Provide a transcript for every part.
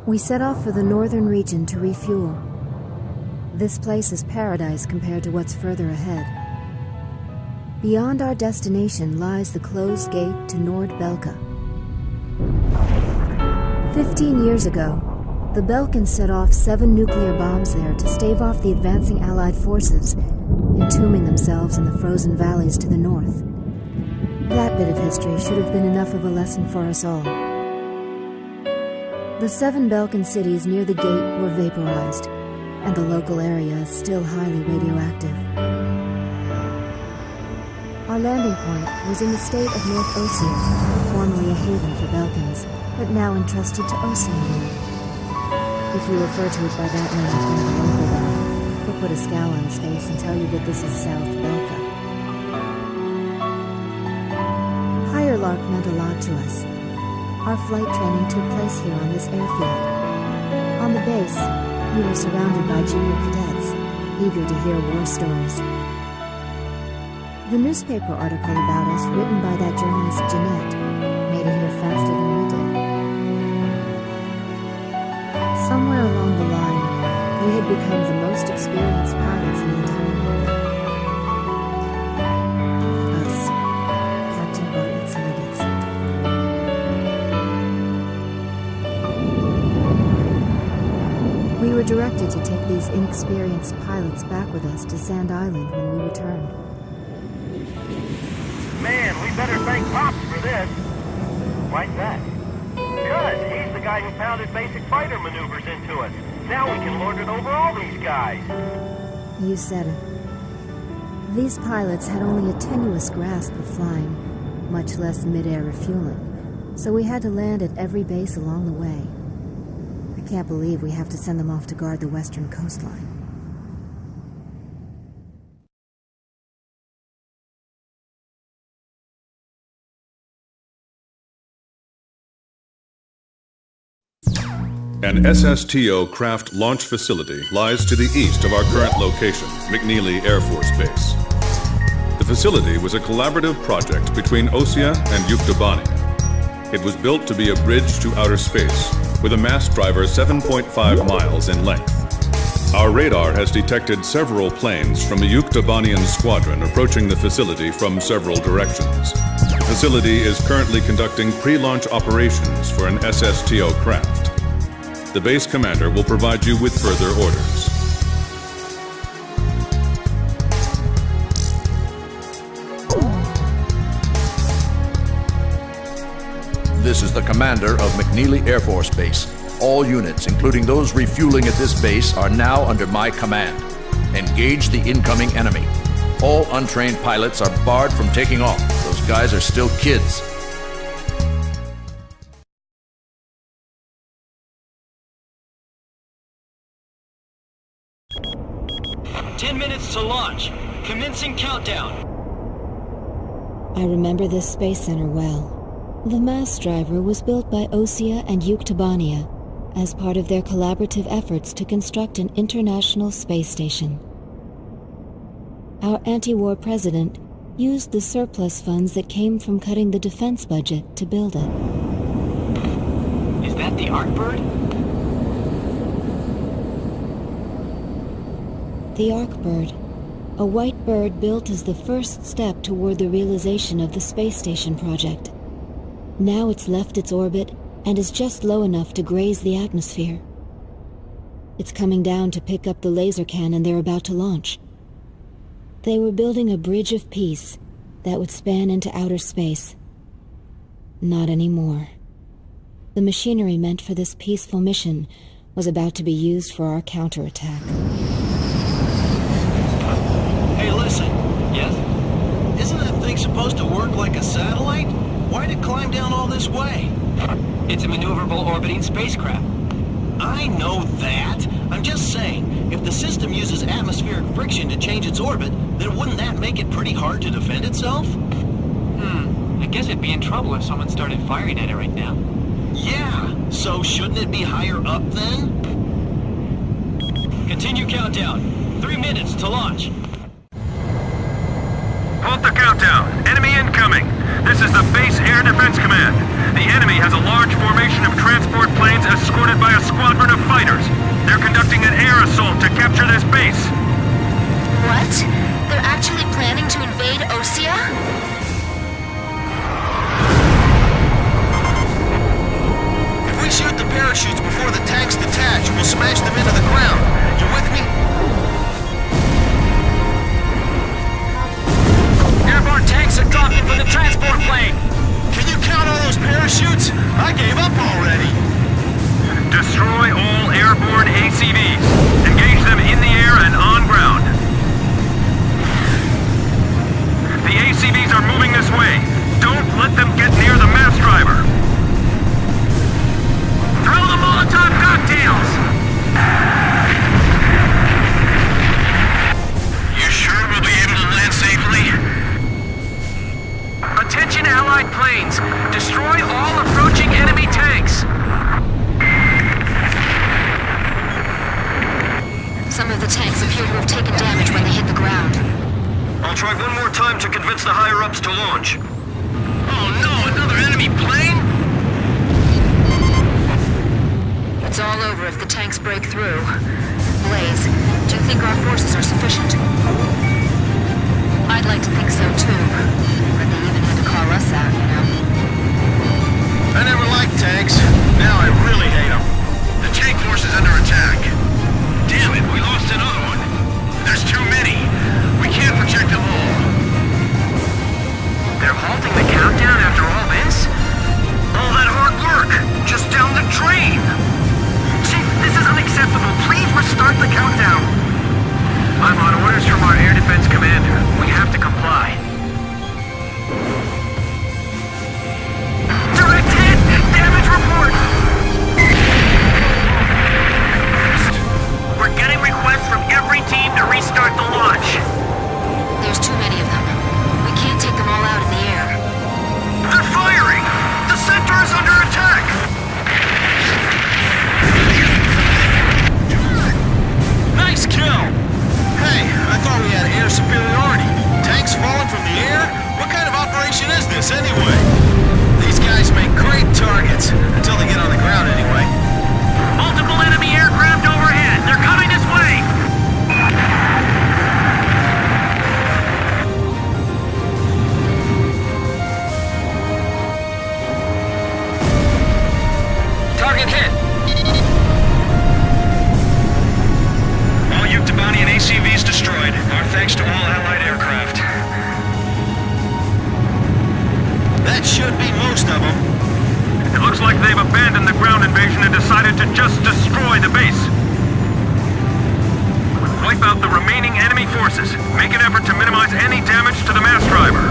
We set off for the northern region to refuel. This place is paradise compared to what's further ahead. Beyond our destination lies the closed gate to Nord-Belka. 15 years ago, the Belkans set off 7 nuclear bombs there to stave off the advancing Allied forces, entombing themselves in the frozen valleys to the north. That bit of history should have been enough of a lesson for us all. The 7 Belkan cities near the gate were vaporized, and the local area is still highly radioactive. Our landing point was in the state of North Ossia, formerly a haven for Belkans, but now entrusted to Oceania. If you refer to it by that name in front of a local guy, he'll put a scowl on his face and tell you that this is South Belka. Higher Lark meant a lot to us. Our flight training took place here on this airfield. On the base, we were surrounded by junior cadets, eager to hear war stories. The newspaper article about us, written by that journalist Jeanette, made it here faster than we did. Somewhere along the line, we had become the most experienced pilots in the entire world. Us, Captain Bartlett's Nuggets. We were directed to take these inexperienced pilots back with us to Sand Island when we returned. Man, we better thank Pops for this. Why's that? Because he's the guy who pounded basic fighter maneuvers into us. Now we can lord it over all these guys. You said it. These pilots had only a tenuous grasp of flying, much less mid-air refueling, so we had to land at every base along the way. I can't believe we have to send them off to guard the western coastline. An SSTO craft launch facility lies to the east of our current location, McNeely Air Force Base. The facility was a collaborative project between Ossia and Yuktobania. It was built to be a bridge to outer space, with a mast driver 7.5 miles in length. Our radar has detected several planes from a Yuktobanian squadron approaching the facility from several directions. The facility is currently conducting pre-launch operations for an SSTO craft. The base commander will provide you with further orders. This is the commander of McNeely Air Force Base. All units, including those refueling at this base, are now under my command. Engage the incoming enemy. All untrained pilots are barred from taking off. Those guys are still kids. To launch. Commencing countdown. I remember this space center well. The mast driver was built by Ossia and Yuktobania as part of their collaborative efforts to construct an international space station. Our anti-war president used the surplus funds that came from cutting the defense budget to build it. Is that the Arkbird? The Arkbird. A white bird built as the first step toward the realization of the space station project. Now it's left its orbit and is just low enough to graze the atmosphere. It's coming down to pick up the laser cannon they're about to launch. They were building a bridge of peace that would span into outer space. Not anymore. The machinery meant for this peaceful mission was about to be used for our counterattack. Hey, listen. Yes? Isn't that thing supposed to work like a satellite? Why'd it climb down all this way? It's a maneuverable orbiting spacecraft. I know that. I'm just saying, if the system uses atmospheric friction to change its orbit, then wouldn't that make it pretty hard to defend itself? I guess it'd be in trouble if someone started firing at it right now. Yeah, so shouldn't it be higher up then? Continue countdown. 3 minutes to launch. Halt the countdown. Enemy incoming. This is the Base Air Defense Command. The enemy has a large formation of transport planes escorted by a squadron of fighters. They're conducting an air assault to capture this base. What? They're actually planning to invade Osea? If we shoot the parachutes before the tanks detach, we'll smash them into the ground. You with me? Airborne tanks are dropping from the transport plane. Can you count all those parachutes? I gave up already. Destroy all airborne ACVs. Engage them in the air and on ground. The ACVs are moving this way. Don't let them get near the mass driver. Throw the Molotov cocktails! You sure we'll be able to land safely? Attention Allied planes! Destroy all approaching enemy tanks! Some of the tanks appear to have taken damage when they hit the ground. I'll try one more time to convince the higher-ups to launch. Oh no, another enemy plane? It's all over if the tanks break through. Blaze, do you think our forces are sufficient? I'd like to think so too. But they even had to call us out, you know. I never liked tanks. Now I really hate them. The tank force is under attack. Damn it, we lost another one. There's too many. We can't protect them all. They're halting the countdown after all this? All that hard work, just down the drain. Chief, this is unacceptable. Please restart the countdown. I'm on orders from our air defense commander. We have to comply. Direct hit! Damage report! We're getting requests from every team to restart the launch. There's too many of them. We can't take them all out in the air. They're firing! The center is under attack! Nice kill! Hey, I thought we had air superiority. Tanks falling from the air? What kind of operation is this anyway? These guys make great targets, until they get on the ground anyway. Multiple enemy aircraft overhead! They're coming this way! Target hit! All Yuktobanian ACVs destroyed. Our thanks to all Allied aircraft. That should be most of them. It looks like they've abandoned the ground invasion and decided to just destroy the base. Wipe out the remaining enemy forces. Make an effort to minimize any damage to the mass driver.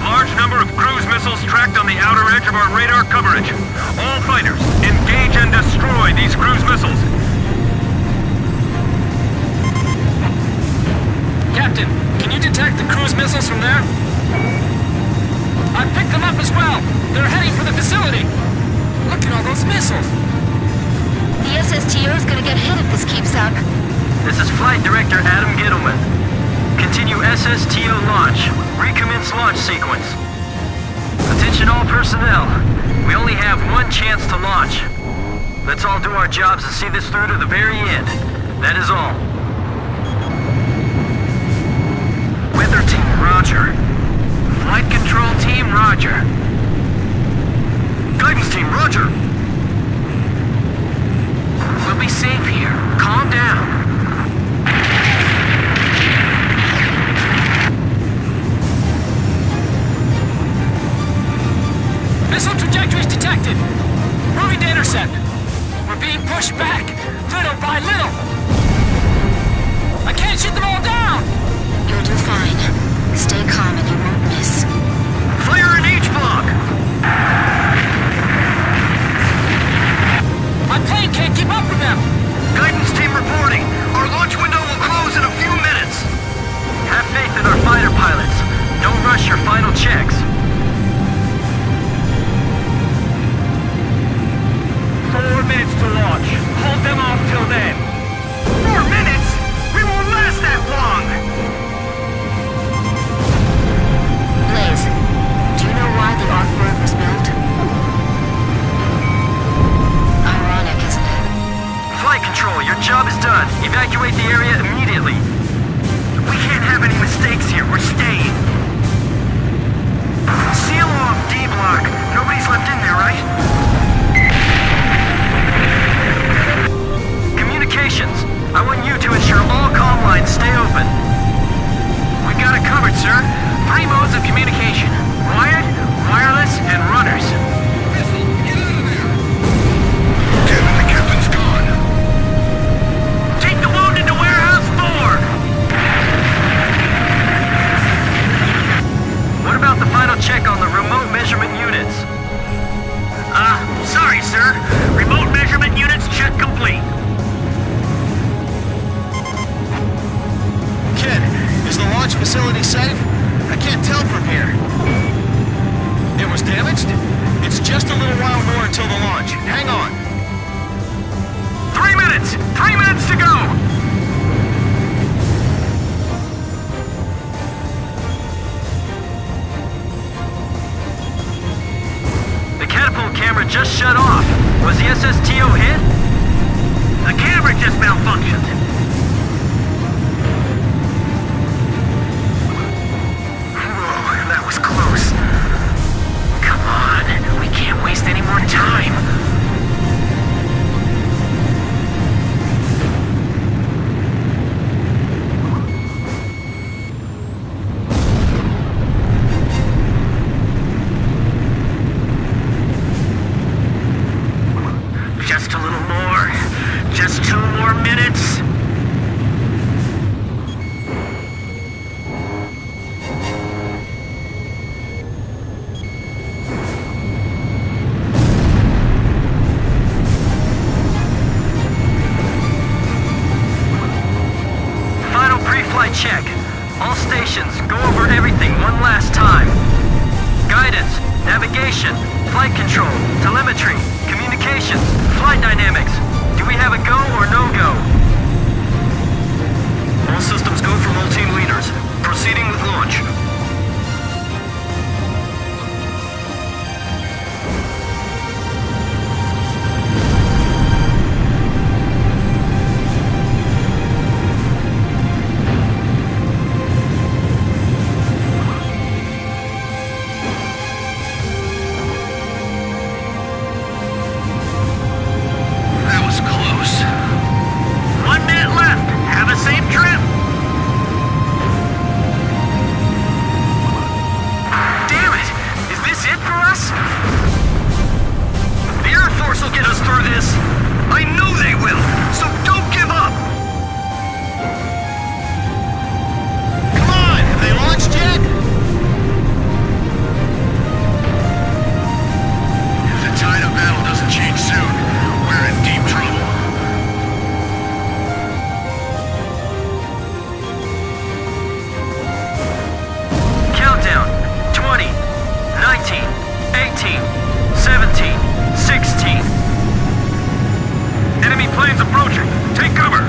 Large number of cruise missiles tracked on the outer edge of our radar coverage. All fighters, engage and destroy these cruise missiles. Captain, can you detect the cruise missiles from there? I picked them up as well. They're heading for the facility. Look at all those missiles. The SSTO is gonna get hit if this keeps up. This is Flight Director Adam Gittleman. Continue SSTO launch. Recommence launch sequence. Attention all personnel. We only have one chance to launch. Let's all do our jobs and see this through to the very end. That is all. Weather team, roger. Flight control team, roger. Guidance team, roger. We'll be safe here. Calm down. Missile trajectories detected. Moving to intercept. We're being pushed back, little by little. I can't shoot them all down. You'll do fine. Stay calm and you won't miss. Fire in H-block. My plane can't keep up with them. Guidance team reporting. Our launch window will close in a few minutes. Have faith in our fighter pilots. Don't rush your final check. checks. 4 minutes to launch. Hold them off till then. 4 minutes? We won't last that long! Blaze, do you know why the Arkberg was built? Ironic, isn't it? Flight control, your job is done. Evacuate the area immediately. We can't have any mistakes here. We're staying. Seal off D block. Nobody's left in there, right? Communications. I want you to ensure all comm lines stay open. We got it covered, sir. 3 modes of communication. Wired, wireless, and runners. Missile, get out of there! Kevin, the captain's gone. Take the wounded to Warehouse 4! What about the final check on the remote measurement units? Sorry, sir. Remote measurement units check complete. Kid, is the launch facility safe? I can't tell from here. It was damaged? It's just a little while more until the launch. Hang on. 3 minutes! 3 minutes to go! The catapult camera just shut off. Was the SSTO hit? The camera just malfunctioned. Whoa, that was close. Come on, we can't waste any more time. Just a little more. Just 2 more minutes. Final pre-flight check. All stations, go over everything one last time. Guidance, navigation, flight control, telemetry, communications, flight dynamics. Do we have a go or no-go? All systems go from all team leaders. Proceeding with launch. That was close. 1 minute left. Have a safe trip. Damn it! Is this it for us? The Air Force will get us through this. I know they will. So don't give up. Come on, have they launched yet? If the tide of battle doesn't change soon, we're in deep trouble. Countdown. 20, 19, 18, 17, 16. Enemy planes approaching. Take cover.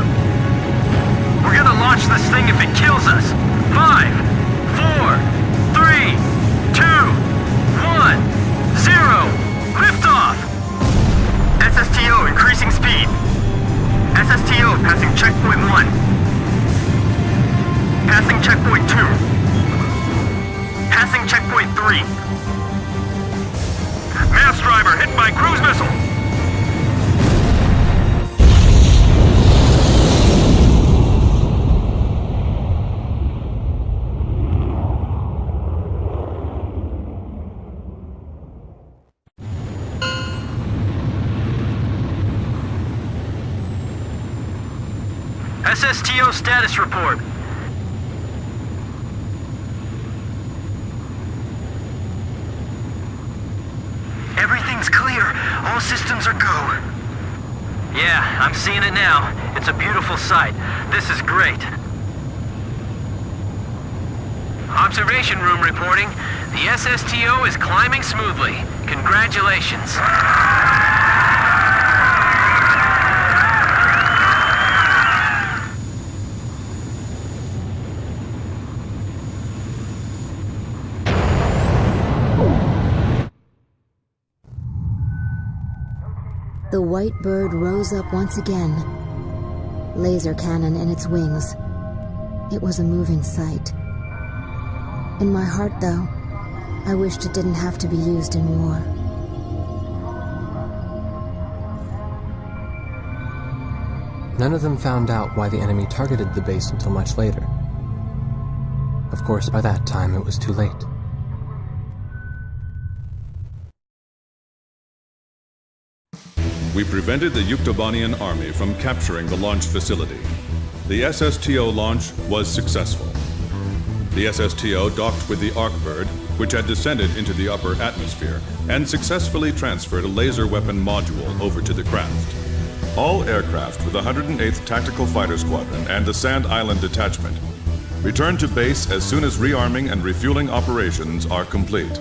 We're gonna launch this thing if it kills us. 5, 4, 3, 2, 1, 0. Liftoff. SSTO increasing speed. SSTO passing checkpoint 1. Passing checkpoint 2. Passing checkpoint 3. Mass driver hit by cruise missile. SSTO status report. Everything's clear. All systems are go. Yeah, I'm seeing it now. It's a beautiful sight. This is great. observation room reporting. The SSTO is climbing smoothly. Congratulations. The white bird rose up once again, laser cannon in its wings. It was a moving sight. In my heart, though, I wished it didn't have to be used in war. None of them found out why the enemy targeted the base until much later. Of course, by that time it was too late. We prevented the Yuktobanian army from capturing the launch facility. The SSTO launch was successful. The SSTO docked with the Arkbird, which had descended into the upper atmosphere, and successfully transferred a laser weapon module over to the craft. All aircraft with the 108th Tactical Fighter Squadron and the Sand Island Detachment return to base as soon as rearming and refueling operations are complete.